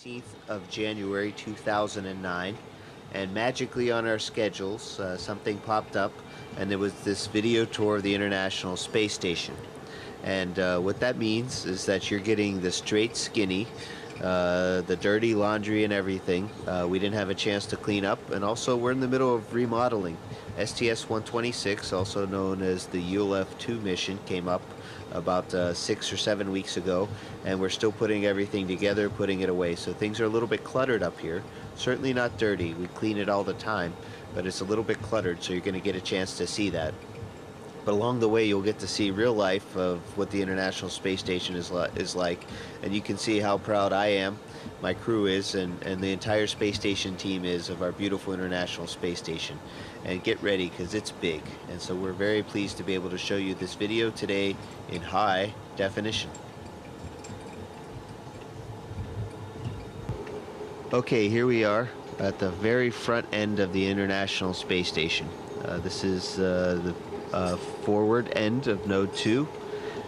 18th of January 2009, and magically on our schedules something popped up, and there was this video tour of the International Space Station. And what that means is that you're getting the straight skinny, the dirty laundry and everything. We didn't have a chance to clean up, and also we're in the middle of remodeling. STS-126, also known as the ULF-2 mission, came up about 6 or 7 weeks ago, and we're still putting everything together, putting it away. So things are a little bit cluttered up here. Certainly not dirty. We clean it all the time, but it's a little bit cluttered, so you're going to get a chance to see that. But along the way, you'll get to see real life of what the International Space Station is like, and you can see how proud I am, my crew is, and the entire space station team is of our beautiful International Space Station. And get ready, because it's big. And so we're very pleased to be able to show you this video today in high definition. Okay, here we are at the very front end of the International Space Station. This is the forward end of Node 2,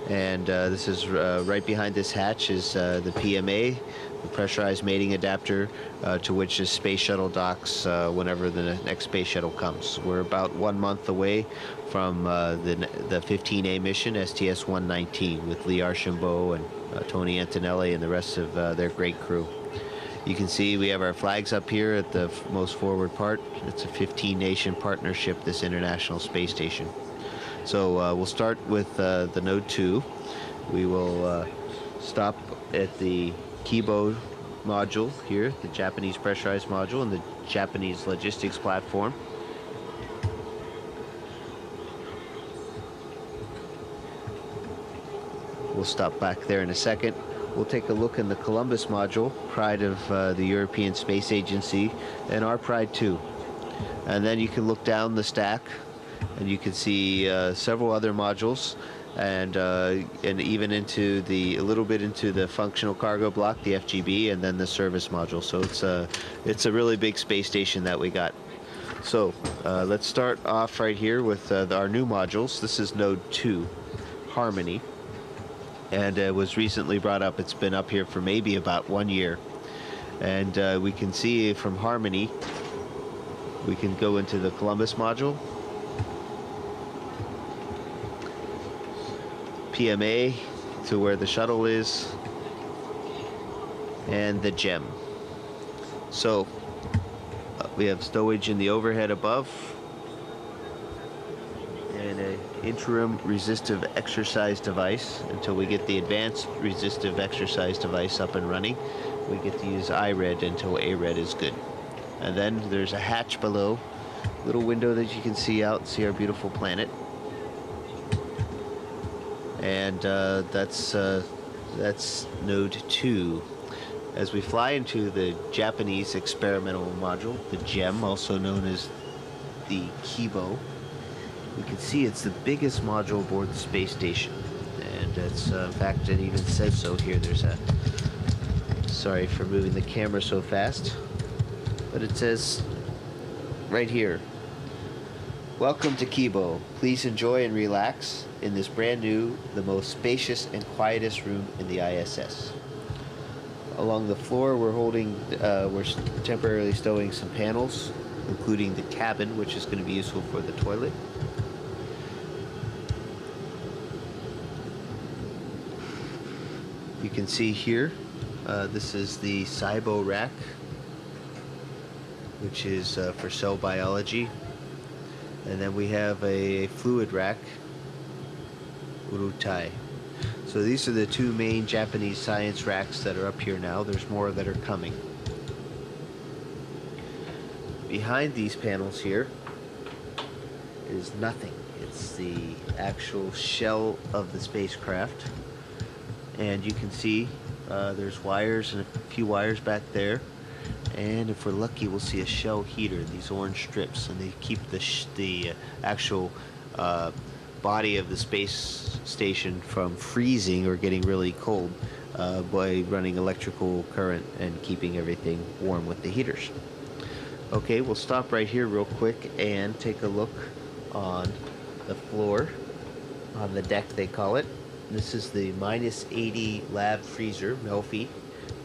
and this is right behind this hatch is the PMA, the pressurized mating adapter, to which the space shuttle docks whenever the next space shuttle comes. We're about 1 month away from the 15A mission, STS-119, with Lee Archambault and Tony Antonelli and the rest of their great crew. You can see we have our flags up here at the most forward part. It's a 15-nation partnership, this International Space Station. So we'll start with the Node 2. We will stop at the Kibo module here, the Japanese pressurized module, and the Japanese logistics platform. We'll stop back there in a second. We'll take a look in the Columbus module, pride of the European Space Agency, and our pride too. And then you can look down the stack, and you can see several other modules, and even into a little bit into the functional cargo block, the FGB, and then the service module. So it's a really big space station that we got. So let's start off right here with our new modules. This is Node 2, Harmony. And it was recently brought up. It's been up here for maybe about 1 year. And we can see from Harmony, we can go into the Columbus module, PMA to where the shuttle is, and the GEM. So we have stowage in the overhead above, and an interim resistive exercise device until we get the advanced resistive exercise device up and running. We get to use IRED until ARED is good. And then there's a hatch below, little window that you can see out, see our beautiful planet. And that's Node 2. As we fly into the Japanese experimental module, the GEM, also known as the Kibo, we can see it's the biggest module aboard the space station, and it's in fact it even says so here. There's a, sorry for moving the camera so fast, but it says right here, "Welcome to Kibo. Please enjoy and relax in this brand new, the most spacious and quietest room in the ISS." Along the floor we're temporarily stowing some panels, including the cabin, which is going to be useful for the toilet. You can see here, this is the SIBO rack, which is for cell biology. And then we have a fluid rack, Urutai. So these are the two main Japanese science racks that are up here now. There's more that are coming. Behind these panels here is nothing. It's the actual shell of the spacecraft. And you can see there's wires and a few wires back there. And if we're lucky, we'll see a shell heater, these orange strips, and they keep the actual body of the space station from freezing or getting really cold by running electrical current and keeping everything warm with the heaters. Okay, we'll stop right here real quick and take a look on the floor, on the deck they call it. This is the -80 lab freezer, Melfi,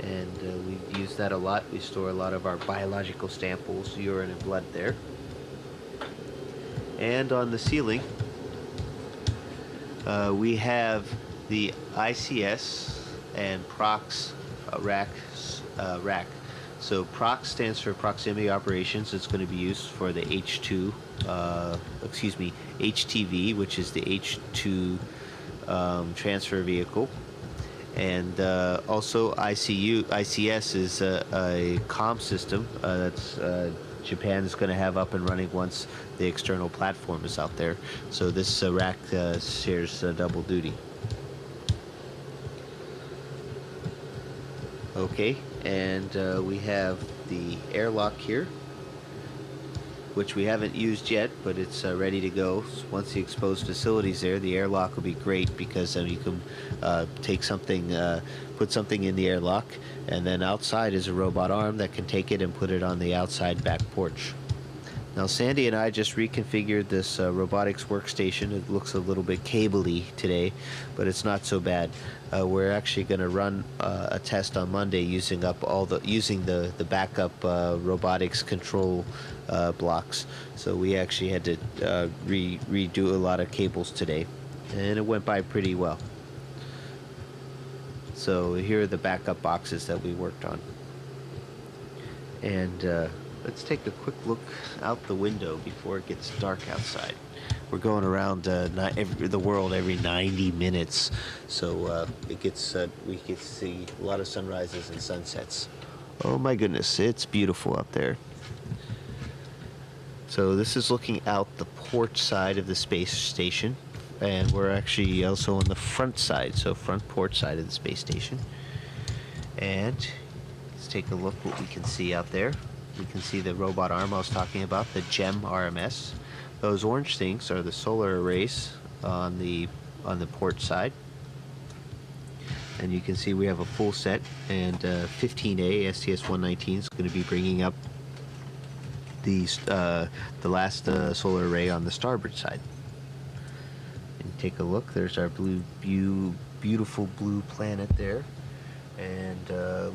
and we use that a lot. We store a lot of our biological samples, urine and blood there. And on the ceiling, we have the ICS and PROX rack. So PROX stands for Proximity Operations. It's going to be used for the HTV, which is the H2 transfer vehicle. And also ICS is a comm system that's Japan is going to have up and running once the external platform is out there. So this rack shares double duty. Okay, and we have the airlock here, which we haven't used yet, but it's ready to go. Once the exposed facility's there, the airlock will be great because then you can take something, put something in the airlock, and then outside is a robot arm that can take it and put it on the outside back porch. Now Sandy and I just reconfigured this robotics workstation. It looks a little bit cabley today, but it's not so bad. We're actually going to run a test on Monday using the backup robotics control blocks. So we actually had to redo a lot of cables today, and it went by pretty well. So here are the backup boxes that we worked on. And let's take a quick look out the window before it gets dark outside. We're going around the world every 90 minutes, so we get to see a lot of sunrises and sunsets. Oh my goodness, it's beautiful out there. So this is looking out the port side of the space station, and we're actually also on the front side, so front port side of the space station. And let's take a look what we can see out there. We can see the robot arm I was talking about, the GEM RMS. Those orange things are the solar arrays on the port side. And you can see we have a full set, and 15A STS-119 is going to be bringing up the last solar array on the starboard side. And take a look, there's our beautiful blue planet there. And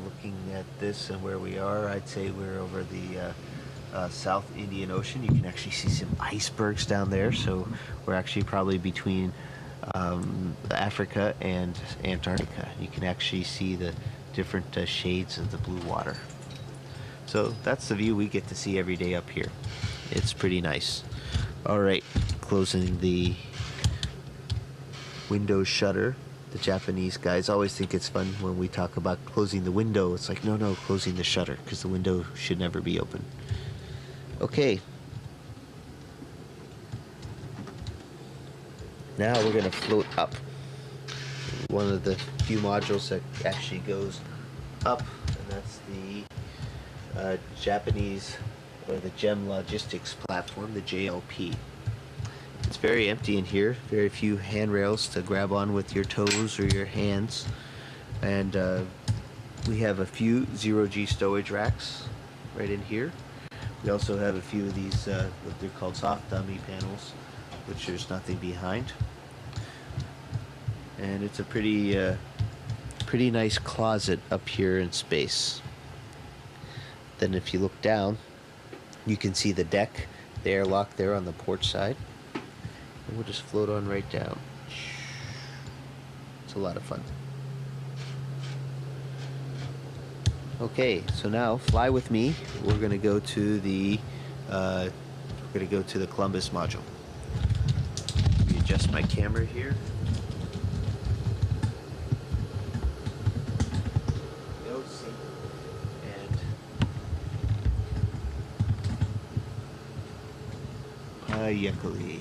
looking at this and where we are, I'd say we're over the South Indian Ocean. You can actually see some icebergs down there, so we're actually probably between Africa and Antarctica. You can actually see the different shades of the blue water. So that's the view we get to see every day up here. It's pretty nice. Alright, closing the window shutter. The Japanese guys always think it's fun when we talk about closing the window. It's like, no, closing the shutter, because the window should never be open. Okay. Now we're going to float up. One of the few modules that actually goes up, and that's the Japanese, or the GEM Logistics Platform, the JLP. It's very empty in here, very few handrails to grab on with your toes or your hands. And we have a few zero-G stowage racks right in here. We also have a few of these, what they're called soft dummy panels, which there's nothing behind. And it's a pretty nice closet up here in space. Then if you look down, you can see the deck, the airlock there on the port side. And we'll just float on right down. It's a lot of fun. Okay, so now fly with me. We're going to go to the Columbus module. Let me adjust my camera here. And Yuckily.